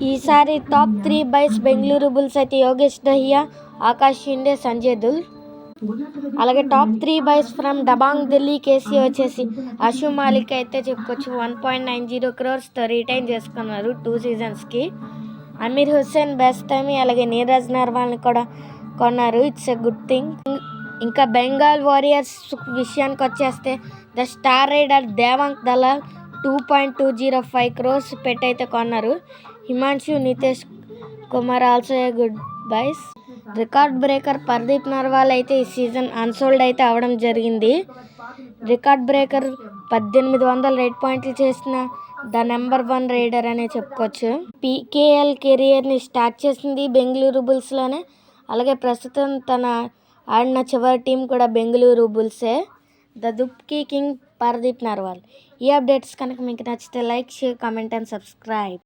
ఈసారి top 3 buys Bengaluru Bulls అయితే యోగేష్ దహియా, ఆకాష్ షిండే, సంజయ్ దుల్. అలాగే టాప్ 3 బైస్ ఫ్రమ్ డబాంగ్ ఢిల్లీ కేసీ వచ్చేసి అషు మాలిక్ అయితే చెప్పుకోవచ్చు. 1.90 crores రిటైన్ చేసుకున్నారు 2 seasonsకి. అమీర్ హుస్సేన్, బెస్తమి, అలాగే నీరజ్ నర్వాల్ని కూడా కొన్నారు. It's a good thing. ఇంకా బెంగాల్ వారియర్స్ విషయానికి వచ్చేస్తే the star raider Devank Dalal 2.205 crores పెట్టయితే కొన్నారు. Himanshu, Nitesh Kumar also a good buys. Record breaker Pardeep Narwal అయితే ఈ సీజన్ అన్సోల్డ్ అయితే అవ్వడం జరిగింది. రికార్డ్ బ్రేకర్ 1800 రేట్ పాయింట్లు చేసిన ద నెంబర్ 1 రైడర్ అనే చెప్పుకోవచ్చు. పీకేఎల్ కెరియర్ని స్టార్ట్ చేసింది బెంగళూరు బుల్స్లోనే. అలాగే ప్రస్తుతం తన ఆడిన చివరి టీం కూడా బెంగళూరు బుల్సే. The Dubki king Pardeep Narwal. ఈ అప్డేట్స్ కనుక మీకు నచ్చితే like, share, comment and subscribe.